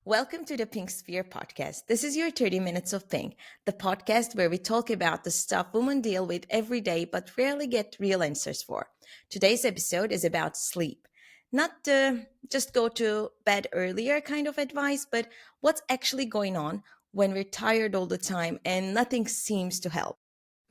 Welcome to the Pink Sphere podcast. This is your 30 Minutes of Pink, the podcast where we talk about the stuff women deal with every day but rarely get real answers for. Today's episode is about sleep. Not just go to bed earlier kind of advice, but what's actually going on when we're tired all the time and nothing seems to help.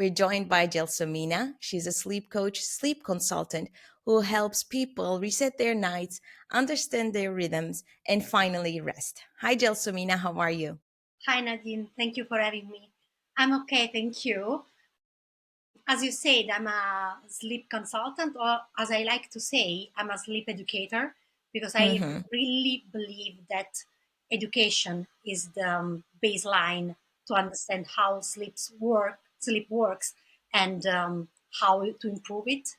We're joined by Gelsomina. She's a sleep coach, sleep consultant who helps people reset their nights, understand their rhythms, and finally rest. Hi, Gelsomina. How are you? Hi Nadine, thank you for having me. I'm okay, thank you. As you said, I'm a sleep consultant, or as I like to say, I'm a sleep educator because I Mm-hmm. really believe that education is the baseline to understand how sleep works, and how to improve it.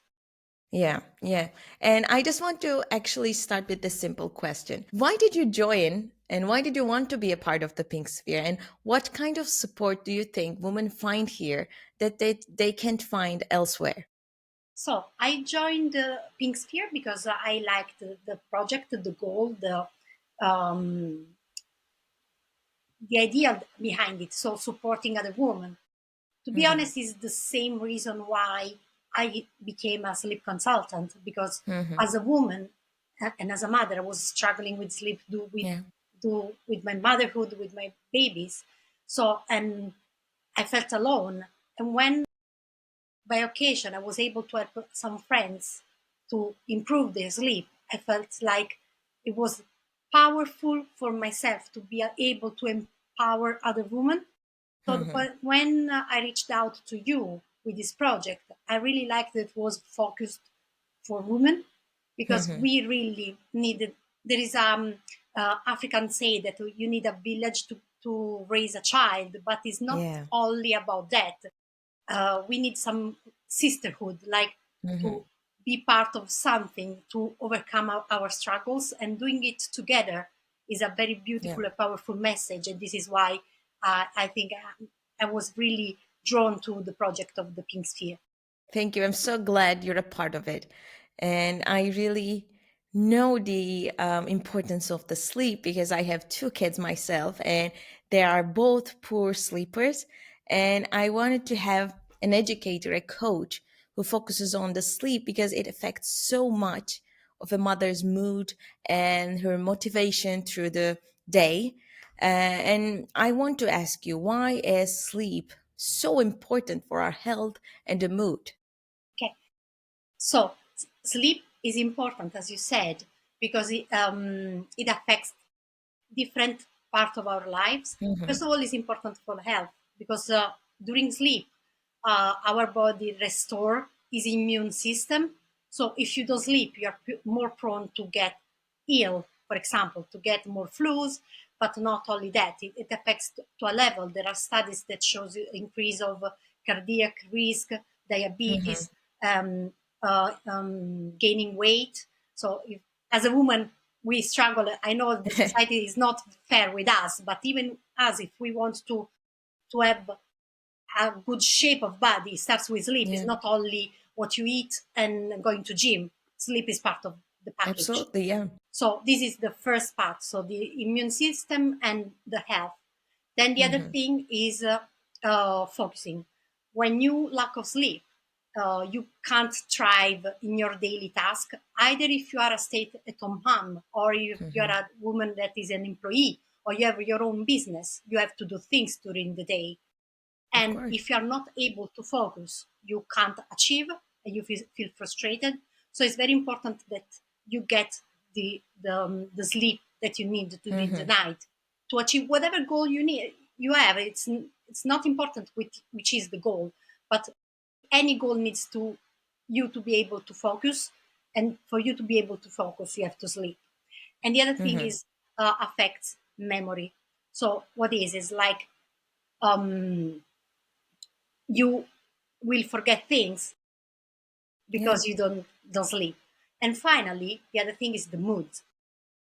Yeah, yeah. And I just want to actually start with this simple question. Why did you join and why did you want to be a part of the Pink Sphere? And what kind of support do you think women find here that they can't find elsewhere? So I joined the Pink Sphere because I liked the project, the goal, um, the idea behind it, so supporting other women. To be Mm-hmm. honest, is the same reason why I became a sleep consultant, because Mm-hmm. as a woman and as a mother, I was struggling with sleep, Yeah. do with my motherhood, with my babies. So, and I felt alone. And when by occasion I was able to help some friends to improve their sleep, I felt like it was powerful for myself to be able to empower other women. So Mm-hmm. when I reached out to you with this project, I really liked that it was focused for women, because Mm-hmm. we really needed. There is African say that you need a village to raise a child, but it's not Yeah. only about that. We need some sisterhood, like Mm-hmm. to be part of something to overcome our struggles, and doing it together is a very Yeah. beautiful and powerful message. And this is why I think I was really drawn to the project of the Pink Sphere. Thank you. I'm so glad you're a part of it. And I really know the importance of the sleep because I have two kids myself and they are both poor sleepers. And I wanted to have an educator, a coach who focuses on the sleep because it affects so much of a mother's mood and her motivation through the day. And I want to ask you, why is sleep so important for our health and the mood? Okay, so sleep is important, as you said, because it affects different part of our lives. First Mhm. of all, it's important for health, because during sleep, our body restore its immune system. So if you don't sleep, you are more prone to get ill, for example, to get more flus. But not only that, it affects to a level. There are studies that shows increase of cardiac risk, Mhm. diabetes, gaining weight. So if, as a woman, we struggle. I know the society is not fair with us, but even us, if we want to have a good shape of body, it starts with sleep. It's Yeah, not only what you eat and going to gym. Sleep is part of the package. absolutely. Yeah. So this is the first part. So the immune system and the health. Then the other Mhm. thing is focusing. When you lack of sleep, you can't thrive in your daily task. Either if you are a stay-at-home mom, or if you are Mhm. a woman that is an employee, or you have your own business, you have to do things during the day. Of And course. if you are not able to focus, you can't achieve, and you feel frustrated. So it's very important that you get the sleep that you need during the Mhm. night to achieve whatever goal you have. It's not important which is the goal, but any goal needs to you to be able to focus, and for you to be able to focus, you have to sleep. And the other thing Mhm. is affects memory. So what is like um, you will forget things Yeah. because you don't sleep. And finally, the other thing is the mood.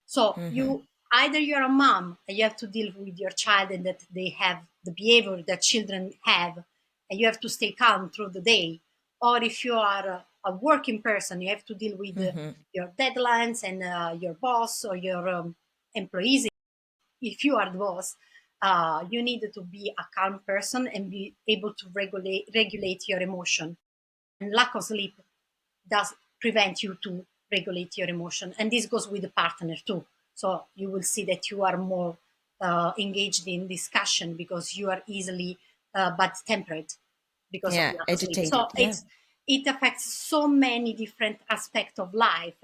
So Mhm. you either you're a mom and you have to deal with your child, and that they have the behavior that children have, and you have to stay calm through the day. Or if you are a working person, you have to deal with Mhm. your deadlines and your boss or your employees. if you are the boss, you need to be a calm person and be able to regulate your emotion. And lack of sleep does prevent you to regulate your emotion, and this goes with the partner too. So you will see that you are more engaged in discussion because you are easily bad tempered because of Yeah, lack of sleep. So agitated. Yeah. it affects so many different aspects of life.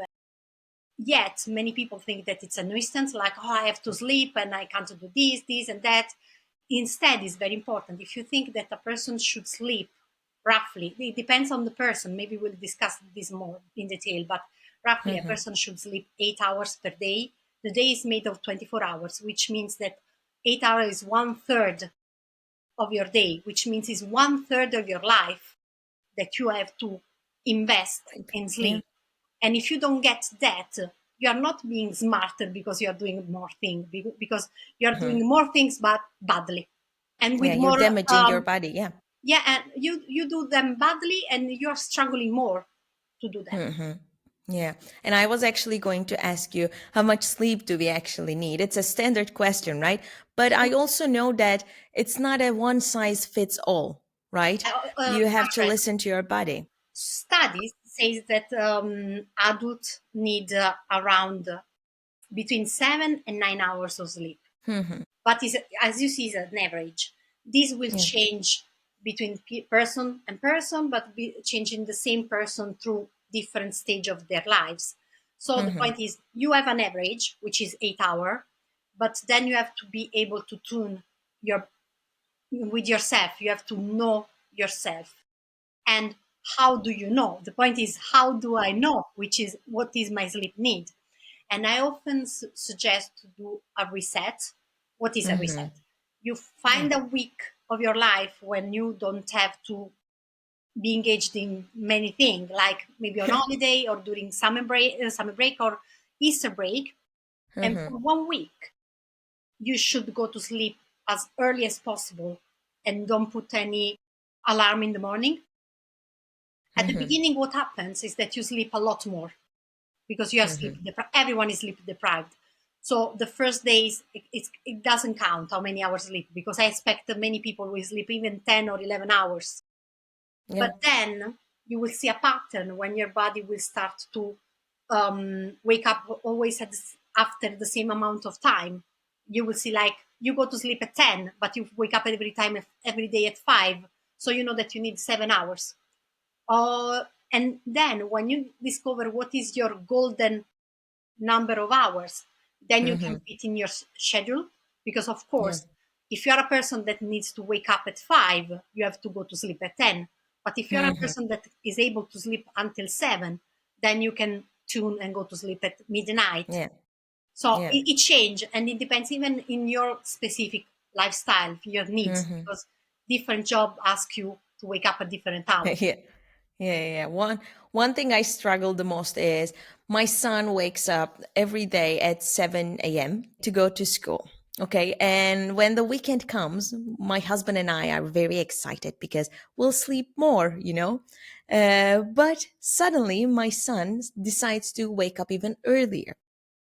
Yet many people think that it's a nuisance, like, oh, I have to sleep and I can't do this and that. Instead, it's very important. If you think that a person should sleep roughly, it depends on the person. Maybe we'll discuss this more in detail, but roughly a Mm-hmm. person should sleep 8 hours per day. The day is made of 24 hours, which means that 8 hours is one third of your day, which means it's one third of your life that you have to invest in Yeah. sleep. And if you don't get that, you are not being smarter because you are doing more things, because you are Mm-hmm. doing more things but badly and Yeah, with you're more damaging your body. Yeah. yeah, and you do them badly and you're struggling more to do them. Mm-hmm. Yeah. And I was actually going to ask you, how much sleep do we actually need? It's a standard question, right? But I also know that it's not a one size fits all, right? You have to Actually, listen to your body. studies says that adults need around between 7 and 9 hours of sleep, Mm-hmm. but is, as you see, is an average. This will Yeah. change between person and person, but be changing the same person through different stage of their lives. So the Mm-hmm. point is, you have an average, which is 8 hour, but then you have to be able to tune your with yourself. You have to know yourself. And how do you know? The point is, how do I know? Which is, what is my sleep need? And I often suggest to do a reset. What is a Mm-hmm. reset? You Yeah. find a week of your life when you don't have to be engaged in many things, like maybe on holiday or during summer break or Easter break. And Mm-hmm. for 1 week, you should go to sleep as early as possible and don't put any alarm in the morning. At the Mm-hmm. beginning, what happens is that you sleep a lot more because you are sleep Mm-hmm. deprived. Everyone is sleep deprived. So the first days, it doesn't count how many hours sleep, because I expect that many people will sleep even 10 or 11 hours. Yeah. But then you will see a pattern when your body will start to wake up always after the same amount of time. You will see, like, you go to sleep at 10, but you wake up every day at 5. So you know that you need 7 hours. And then when you discover what is your golden number of hours, then you Mm-hmm. can fit in your schedule. Because, of Yeah. course, if you are a person that needs to wake up at 5, you have to go to sleep at 10. But if you're a Mm-hmm. person that is able to sleep until 7, then you can tune and go to sleep at midnight. Yeah. So Yeah. it changes, and it depends even in your specific lifestyle, your needs, Mm-hmm. because different job ask you to wake up at different hours. Yeah. Yeah. One thing I struggle the most is my son wakes up every day at 7 a.m. to go to school. Okay. And when the weekend comes, my husband and I are very excited because we'll sleep more, you know. But suddenly my son decides to wake up even earlier.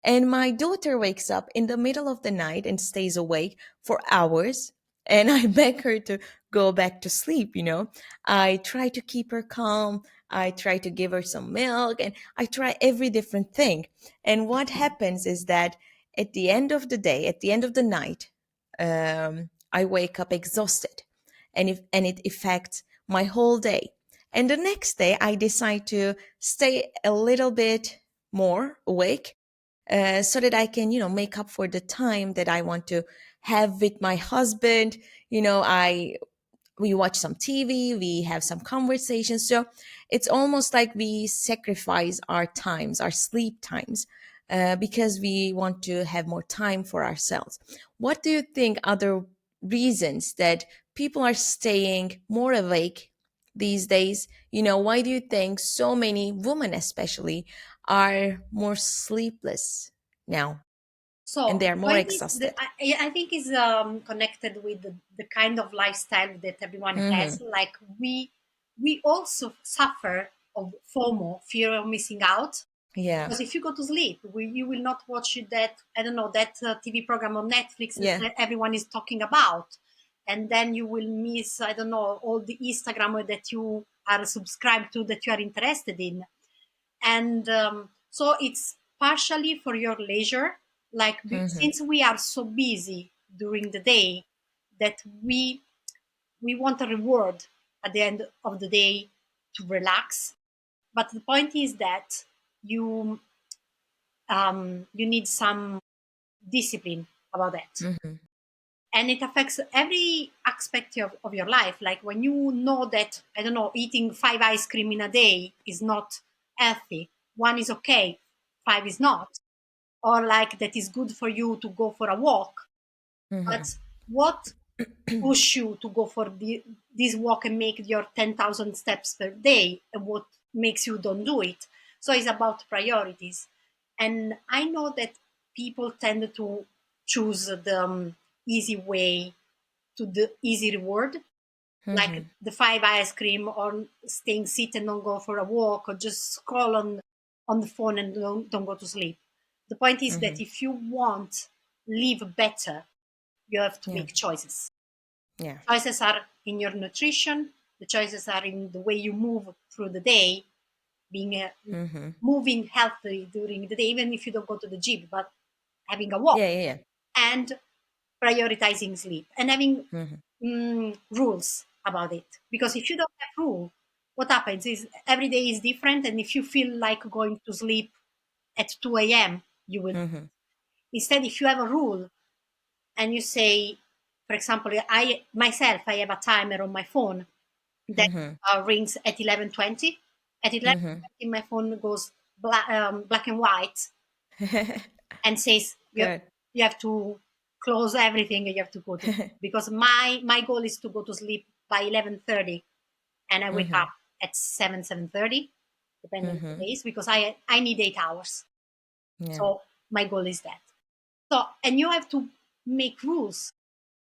And my daughter wakes up in the middle of the night and stays awake for hours. And I beg her to go back to sleep, you know. I try to keep her calm. I try to give her some milk and I try every different thing. And what happens is that at the end of the day, at the end of the night, I wake up exhausted and it affects my whole day. And the next day, I decide to stay a little bit more awake so that I can, you know, make up for the time that I want to have with my husband. You know, we watch some TV, we have some conversations. So it's almost like we sacrifice our times, our sleep times, because we want to have more time for ourselves. What do you think are the reasons that people are staying more awake these days? You know, why do you think so many women, especially, are more sleepless now and So they are the more point is, exhausted? I think is connected with the kind of lifestyle that everyone has. Mm-hmm. Like, we also suffer of FOMO, fear of missing out. Yeah. Because if you go to sleep, you will not watch that, I don't know, that TV program on Netflix Yeah. that everyone is talking about. And then you will miss, I don't know, all the Instagram that you are subscribed to, that you are interested in. And so it's partially for your leisure. Like, Mm-hmm. since we are so busy during the day, that we want a reward at the end of the day to relax. But the point is that you you need some discipline about that. Mm-hmm. And it affects every aspect of your life. Like, when you know that, I don't know, eating 5 ice cream in a day is not healthy, one is okay, five is not, or like that is good for you to go for a walk. Mm-hmm. But what push you to go for this walk and make your 10,000 steps per day, and what makes you don't do it? So it's about priorities. And I know that people tend to choose the easy way, to the easy reward, like Mm-hmm. the 5 ice cream, or staying sit and don't go for a walk, or just scroll on the phone and don't go to sleep. The point is Mm-hmm. that if you want live better, you have to Yeah. make choices. Yeah. Choices are in your nutrition. The choices are in the way you move through the day, being Mm-hmm. moving healthy during the day, even if you don't go to the gym, but having a walk, Yeah. Yeah. Yeah. and prioritizing sleep, and having Mm-hmm. rules about it. Because if you don't have rule, what happens is every day is different, and if you feel like going to sleep at 2 a.m., you will. Mm-hmm. Instead, if you have a rule and you say, for example, I have a timer on my phone that Mm-hmm. rings at 11:20. At Mm-hmm. 11:20, my phone goes black and white, and says, Good. you have to close everything, and you have to go to, because my goal is to go to sleep by 11:30, and I wake Mm-hmm. up at 7:30, depending on Mm-hmm. the days, because I need 8 hours. Yeah. So my goal is that. So, and you have to make rules,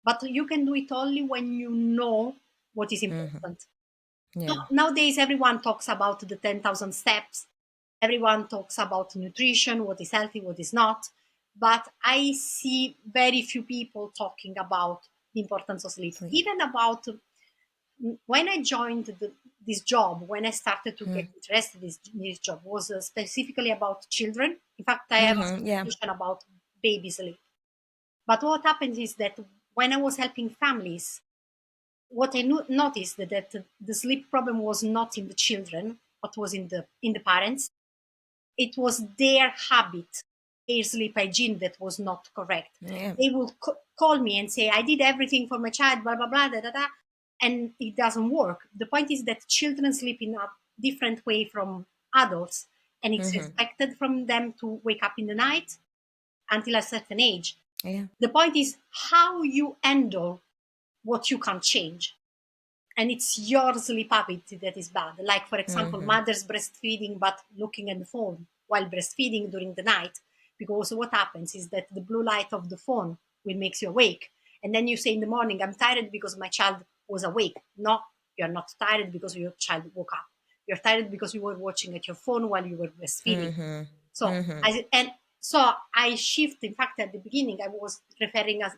but you can do it only when you know what is Mm-hmm. important. So Yeah. nowadays, everyone talks about the 10,000 steps. Everyone talks about nutrition, what is healthy, what is not. But I see very few people talking about the importance of sleep. Sleep. Even about when I joined this job, when I started to get interested in this job, was specifically about children. In fact, I have a Mm-hmm. Yeah. certification about baby sleep. But what happens is that when I was helping families, what I noticed that the sleep problem was not in the children, but was in the parents. It was their habit, their sleep hygiene that was not correct. Yeah. They would call me and say, "I did everything for my child, blah blah blah, da da da," and it doesn't work. The point is that children sleep in a different way from adults, and it's Mm-hmm. expected from them to wake up in the night until a certain age. Yeah. The point is how you handle what you can't change, and it's your sleep habit that is bad. Like, for example, Mm-hmm. mothers breastfeeding but looking at the phone while breastfeeding during the night, because what happens is that the blue light of the phone will makes you awake, and then you say in the morning, "I'm tired because my child was awake." No, you're not tired because your child woke up. You're tired because you were watching at your phone while you were breastfeeding. Mm-hmm. So Mm-hmm. I shift. In fact, at the beginning, I was referring as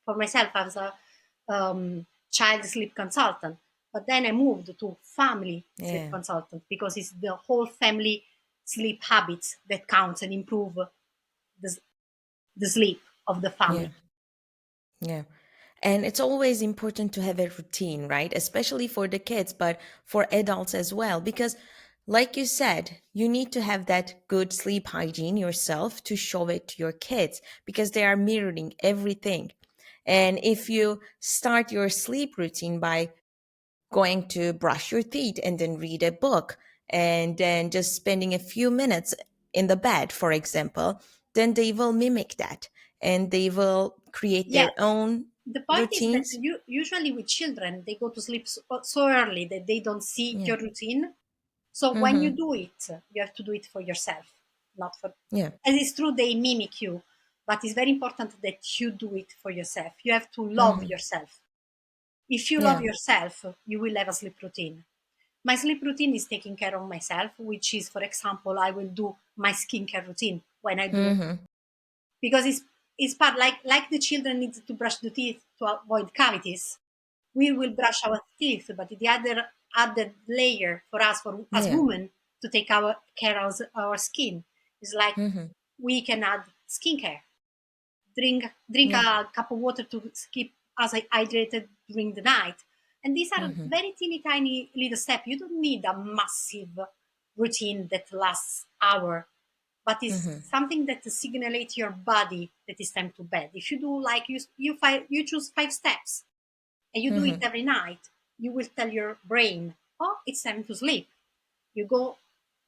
for myself as a child sleep consultant, but then I moved to family sleep Yeah. consultant, because it's the whole family sleep habits that counts and improve the, the sleep of the Yeah. family. Yeah. And it's always important to have a routine, right? Especially for the kids, but for adults as well. Because, like you said, you need to have that good sleep hygiene yourself to show it to your kids because they are mirroring everything. And if you start your sleep routine by going to brush your teeth and then read a book and then just spending a few minutes in the bed, for example, then they will mimic that and they will create Yeah, their own the point is that routines. usually with children, they go to sleep so early that they don't see Yeah. your routine. So when you Mm-hmm. do it, you have to do it for yourself, not for. Yeah. And it's true they mimic you, but it's very important that you do it for yourself. You have to love Mm-hmm. yourself. If you love Yeah. yourself, you will have a sleep routine. My sleep routine is taking care of myself, which is, for example, I will do my skincare routine when I do, Mm-hmm. because it's part like the children need to brush the teeth to avoid cavities. We will brush our teeth, but the other added layer for us, for as Yeah. women, to take our care of our skin is like Mm-hmm. we can add skincare. Drink Yeah. a cup of water to keep us hydrated during the night. And these are Mm-hmm. very teeny tiny little steps. You don't need a massive routine that lasts hour, but is Mm-hmm. something that signalates your body that it's time to bed. If you do like you choose 5 steps and you do it Mm-hmm. every night, you will tell your brain, oh, it's time to sleep. You go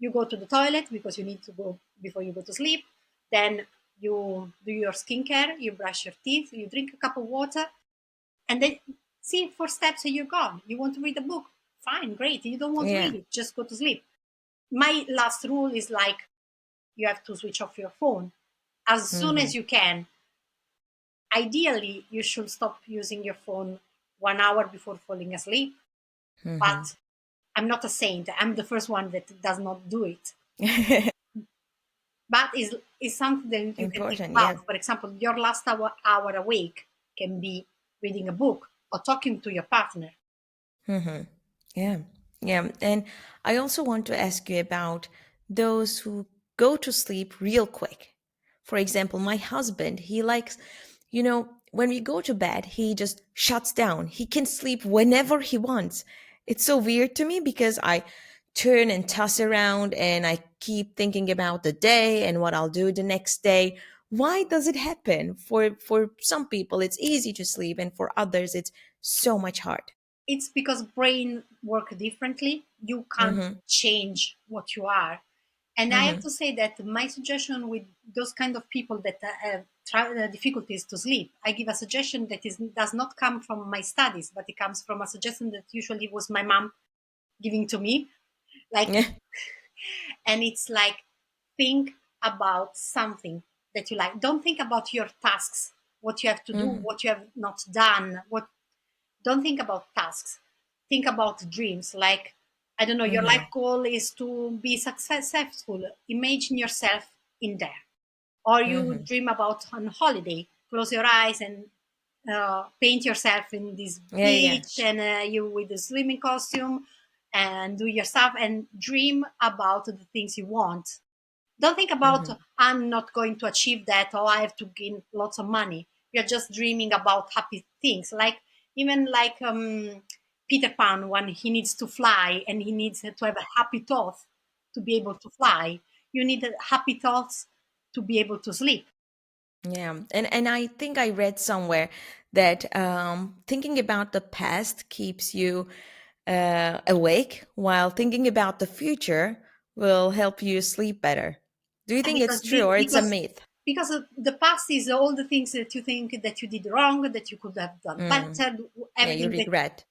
you go to the toilet because you need to go before you go to sleep. Then you do your skincare, you brush your teeth, you drink a cup of water, and then see 4 steps and you're gone. You want to read a book? Fine, great. You don't want to Yeah. read it, just go to sleep. My last rule is like you have to switch off your phone as soon Mm-hmm. as you can. Ideally, you should stop using your phone 1 hour before falling asleep. Mm-hmm. But I'm not a saint. I'm the first one that does not do it. But is something that you can think Important. Yeah. about. For example, your last hour awake can be reading a book or talking to your partner. Mm-hmm. Yeah. Yeah. And I also want to ask you about those who go to sleep real quick. For example, my husband, he likes, when we go to bed, he just shuts down. He can sleep whenever he wants. It's so weird to me because I turn and toss around and I keep thinking about the day and what I'll do the next day. Why does it happen? For some people it's easy to sleep and for others it's so much hard. It's because brain work differently. You can't Mhm. change what you are. And I have Mhm. to say that my suggestion with those kind of people that have difficulties to sleep, I give a suggestion that does not come from my studies, but it comes from a suggestion that usually was my mom giving to me. Like, Yeah. and it's like, think about something that you like. Don't think about your tasks, what you have to do, Mhm. what you have not done. What Don't think about tasks. Think about dreams. Like, I don't know, your life Mhm. goal is to be successful. Imagine yourself in there. Or you Mhm. dream about on holiday. Close your eyes and paint yourself in this Yeah, yeah. beach and you with a swimming costume and do your stuff and dream about the things you want. Don't think about Mhm. I'm not going to achieve that or I have to gain lots of money. You're just dreaming about happy things. Like even like Peter Pan when he needs to fly and he needs to have a happy thought to be able to fly. You need happy thoughts to be able to sleep. Yeah. And I think I read somewhere that thinking about the past keeps you awake, while thinking about the future will help you sleep better. Do you And think it's true or it's a myth? because of the past is all the things that you think that you did wrong, that you could have done Mm. better, Yeah, you everything that regret.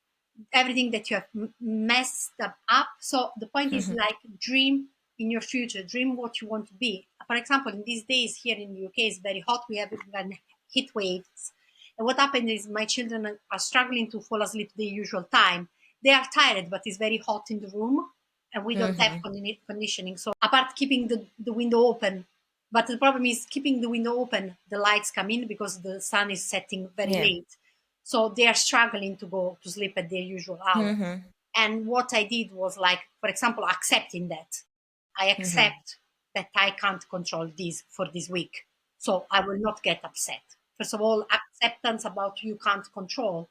everything that you have messed up. So the point is Mhm. like dream in your future, dream what you want to be. For example, in these days here in the UK, it's very hot. We have heat waves. And what happened is my children are struggling to fall asleep the usual time. They are tired, but it's very hot in the room and we don't have Mhm. conditioning. So apart keeping the window open, but the problem is keeping the window open, the lights come in because the sun is setting very Yeah. late. So they are struggling to go to sleep at their usual hour. Mhm. And what I did was like, for example, accepting that. I Mhm. accept that I can't control this for this week. So I will not get upset. First of all, acceptance about you can't control.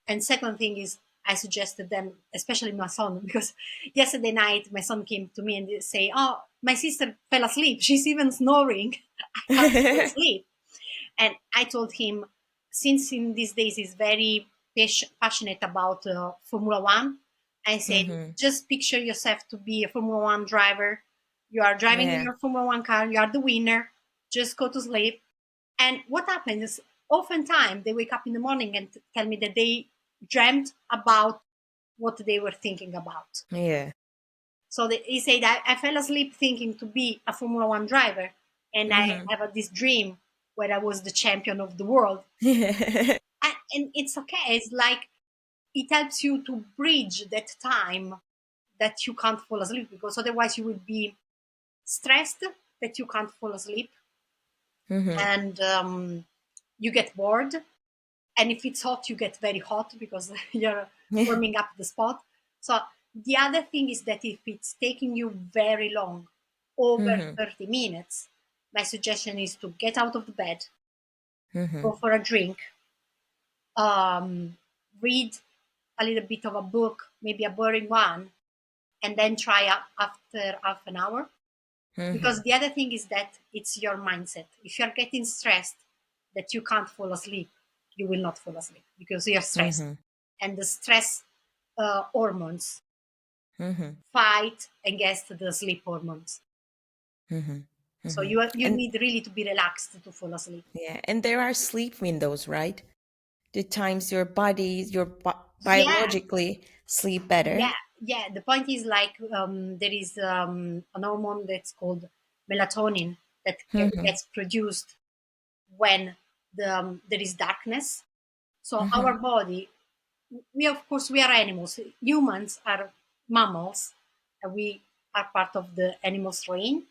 And second thing is I suggested them, especially my son, because yesterday night my son came to me and they say, "Oh, my sister fell asleep. She's even snoring. I can't fall asleep." And I told him, since in these days he's very passionate about Formula One, I said, Mhm. just picture yourself to be a Formula One driver. You are driving in Yeah. your Formula One car. You are the winner. Just go to sleep. And what happens is, oftentimes they wake up in the morning and tell me that they dreamt about what they were thinking about. Yeah. So he said, I fell asleep thinking to be a Formula One driver, and I Mhm. have this dream where I was the champion of the world. And it's okay. It's like it helps you to bridge that time that you can't fall asleep, because otherwise you will be stressed that you can't fall asleep, Mm-hmm. and you get bored. And if it's hot, you get very hot because you're Yeah. warming up the spot. So the other thing is that if it's taking you very long, over Mm-hmm. 30 minutes, my suggestion is to get out of the bed, Mm-hmm. go for a drink, read a little bit of a book, maybe a boring one, and then try up after half an hour. Mm-hmm. Because the other thing is that it's your mindset. If you're getting stressed that you can't fall asleep, you will not fall asleep because you're stressed. Mm-hmm. And the stress hormones Mm-hmm. fight against the sleep hormones. Mm-hmm. So Mm-hmm. you And need really to be relaxed to fall asleep. yeah, and there are sleep windows, right? The times your body, Yeah, biologically sleep better. yeah, yeah. The point is like there is an hormone that's called melatonin that Mm-hmm. gets produced when there is darkness. So Mm-hmm. our body, we of course we are animals. Humans are mammals. We are part of the animal strain,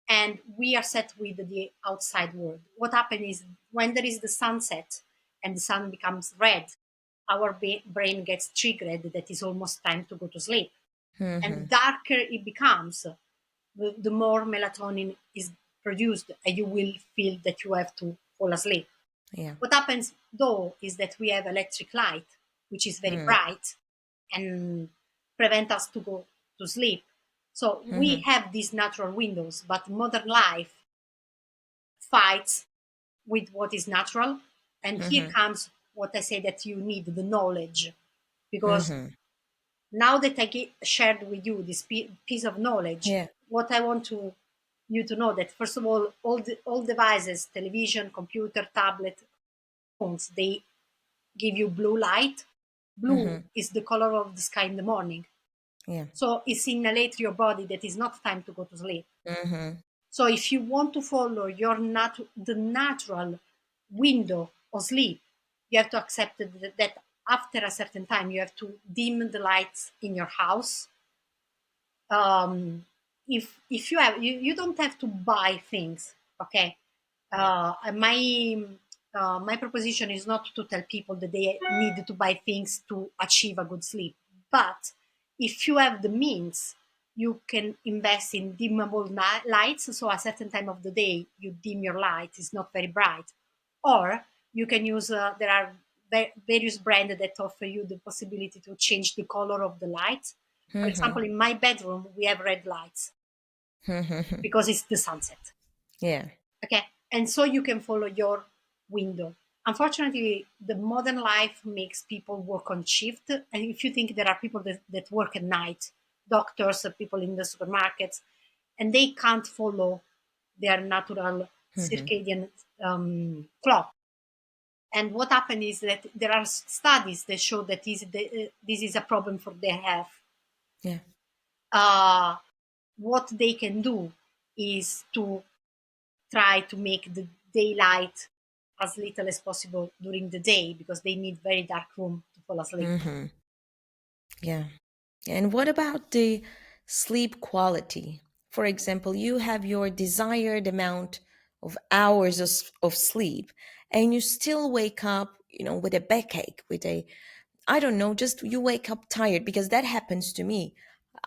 and we are set with the outside world. What happens is when there is the sunset and the sun becomes red, our brain gets triggered that it's almost time to go to sleep. And the Mm-hmm. darker it becomes, the more melatonin is produced, and you will feel that you have to fall asleep. Yeah. What happens though is that we have electric light, which is very Mm-hmm. bright and prevent us to go to sleep. So we Mm-hmm. have these natural windows, but modern life fights with what is natural. And here Mm-hmm. comes what I say, that you need the knowledge. Because Mm-hmm. now that shared with you this piece of knowledge, Yeah. what I want to you to know that first of all devices, television, computer, tablet, phones, they give you blue light. Blue Mm-hmm. is the color of the sky in the morning. Yeah. So it signalates to your body that it's not time to go to sleep. Mm-hmm. So if you want to follow the natural window of sleep, you have to accept that after a certain time you have to dim the lights in your house. If you don't have to buy things, okay. My proposition is not to tell people that they need to buy things to achieve a good sleep, but if you have the means, you can invest in dimmable lights. So a certain time of the day you dim your light, it's not very bright. Or you can use there are various brands that offer you the possibility to change the color of the light. For Mm-hmm. example, in my bedroom we have red lights Mm-hmm. because it's the sunset. Yeah. Okay, and so you can follow your window. Unfortunately, the modern life makes people work on shift. And if you think there are people that work at night, doctors, people in the supermarkets, and they can't follow their natural Mm-hmm. circadian clock. And what happened is that there are studies that show that this is a problem for their health. Yeah. Uh, what they can do is to try to make the daylight as little as possible during the day, because they need very dark room to fall asleep. Mm-hmm. Yeah. And what about the sleep quality? For example, you have your desired amount of hours of sleep, and you still wake up, with a backache, with a, I don't know, just you wake up tired, because that happens to me.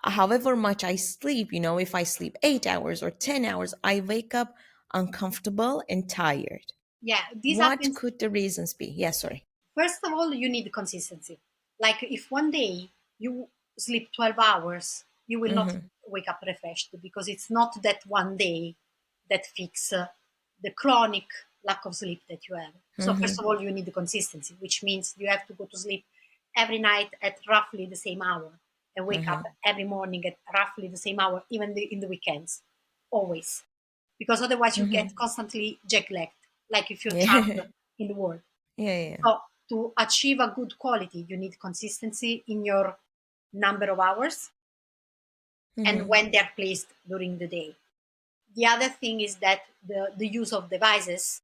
However much I sleep, if I sleep 8 hours or 10 hours, I wake up uncomfortable and tired. Yeah, this What happens. could the reasons be? Yeah, sorry. First of all, you need consistency. Like if one day you sleep 12 hours, you will not Mm-hmm. wake up refreshed, because it's not that one day that fix the chronic lack of sleep that you have. So first Mm-hmm. of all, you need the consistency, which means you have to go to sleep every night at roughly the same hour and wake up Mm-hmm. every morning at roughly the same hour, even in the weekends, always. Because otherwise you get Mm-hmm. constantly jet lagged, like if you're trapped Yeah. in the world. Yeah, yeah. So to achieve a good quality, you need consistency in your number of hours and Mm-hmm. when they're placed during the day. The other thing is that the use of devices.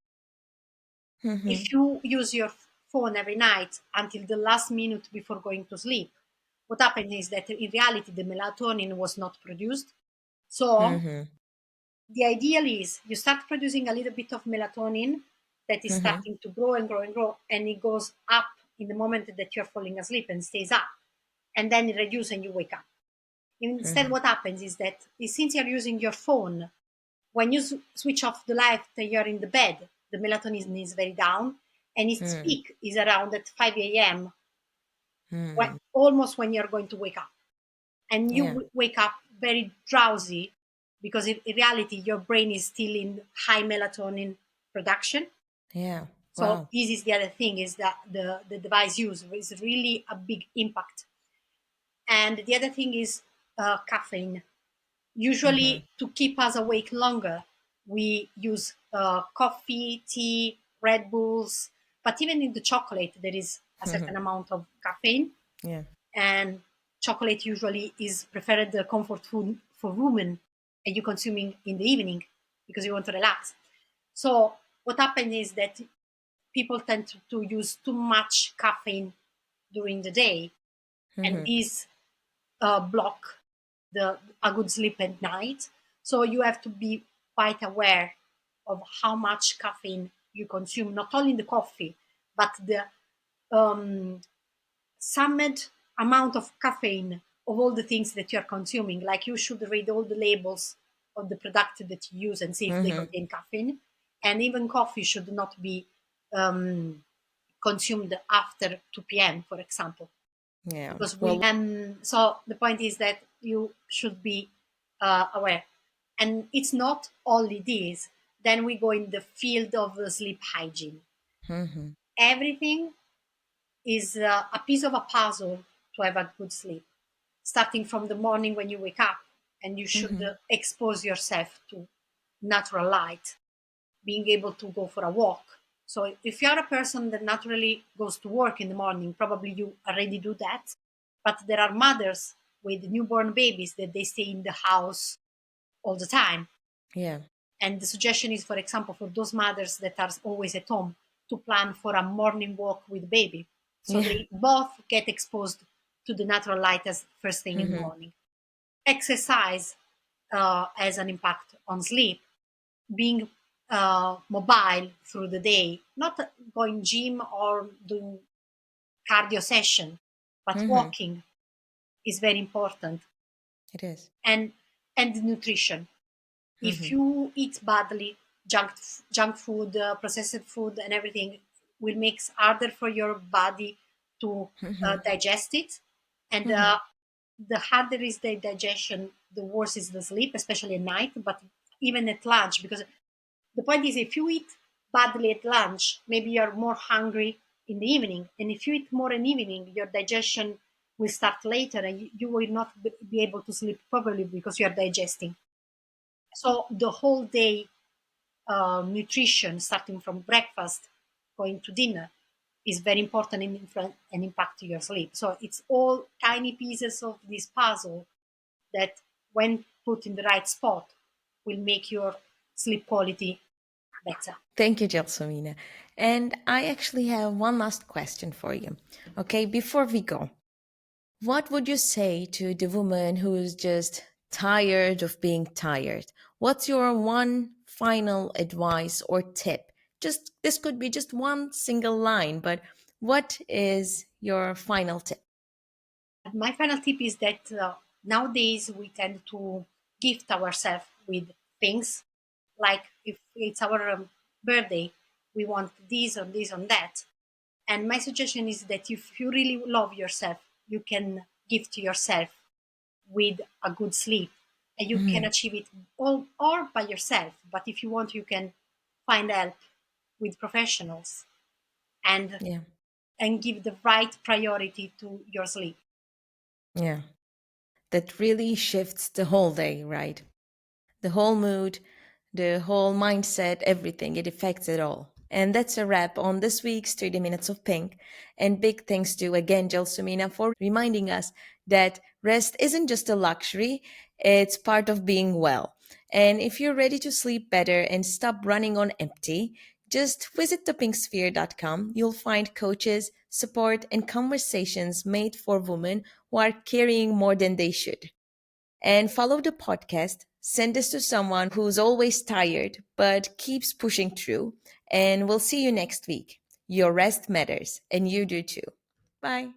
Mm-hmm. If you use your phone every night until the last minute before going to sleep, what happened is that in reality the melatonin was not produced. So Mm-hmm. the ideal is you start producing a little bit of melatonin that is Mm-hmm. starting to grow and grow and grow, and it goes up in the moment that you're falling asleep and stays up, and then it reduces and you wake up. Instead, Mm-hmm. what happens is that since you're using your phone, when you switch off the light and you're in the bed, the melatonin is very down, and its Mm-hmm. peak is around at 5 a.m., Mm-hmm. almost when you're going to wake up. And you Yeah. wake up very drowsy because in reality, your brain is still in high melatonin production. Yeah. So Wow. this is the other thing is that the device use is really a big impact. And the other thing is caffeine. Mm-hmm. Usually, to keep us awake longer, we use coffee, tea, Red Bulls, but even in the chocolate, there is a certain amount of caffeine. Yeah. And chocolate usually is preferred the comfort food for women, and you consuming in the evening because you want to relax. So what happens is that people tend to use too much caffeine during the day, and Mm-hmm. these block the a good sleep at night. So you have to be quite aware of how much caffeine you consume, not only in the coffee, but the um, summed amount of caffeine of all the things that you're consuming. Like you should read all the labels of the product that you use and see if they Mm-hmm. contain caffeine. And even coffee should not be um, consumed after 2 p.m., for example, Yeah. because we Well. so the point is that you should be aware, and it's not only this. Then we go in the field of the sleep hygiene. Mm-hmm. Everything is a piece of a puzzle to have a good sleep, starting from the morning when you wake up, and you should Mm-hmm. expose yourself to natural light, being able to go for a walk. So if you're a person that naturally goes to work in the morning, probably you already do that. But there are mothers with newborn babies that they stay in the house all the time. Yeah. And the suggestion is, for example, for those mothers that are always at home, to plan for a morning walk with baby. So Yeah. they both get exposed to the natural light as first thing in the Mm-hmm. morning. Exercise has an impact on sleep. Being mobile through the day, not going gym or doing cardio session, but Mm-hmm. walking is very important. It is. And nutrition. If Mm-hmm. you eat badly, junk food, processed food, and everything will make it harder for your body to Mm-hmm. digest it. And Mm-hmm. the harder is the digestion, the worse is the sleep, especially at night, but even at lunch, because the point is, if you eat badly at lunch, maybe you're more hungry in the evening. And if you eat more in the evening, your digestion will start later and you will not be able to sleep properly because you're digesting. So the whole day nutrition, starting from breakfast, going to dinner, is very important in and impact your sleep. So it's all tiny pieces of this puzzle that, when put in the right spot, will make your sleep quality better. Thank you, Gelsomina. And I actually have one last question for you. Okay, before we go, what would you say to the woman who's just tired of being tired? What's your one final advice or tip? Just this could be just one single line, but what is your final tip? My final tip is that nowadays we tend to gift ourselves with things, like if it's our birthday, we want this or this or that. And my suggestion is that if you really love yourself, you can gift yourself with a good sleep, and you can Mhm. achieve it all by yourself. But if you want, you can find help with professionals, and Yeah. give the right priority to your sleep. Yeah. That really shifts the whole day, right? The whole mood, the whole mindset, everything. It affects it all. And that's a wrap on this week's 30 Minutes of Pink. And big thanks to again Gelsomina for reminding us that rest isn't just a luxury, it's part of being well. And if you're ready to sleep better and stop running on empty, just visit thepinksphere.com. You'll find coaches, support, and conversations made for women who are carrying more than they should. And follow the podcast. Send this to someone who's always tired but keeps pushing through. And we'll see you next week. Your rest matters, and you do too. Bye.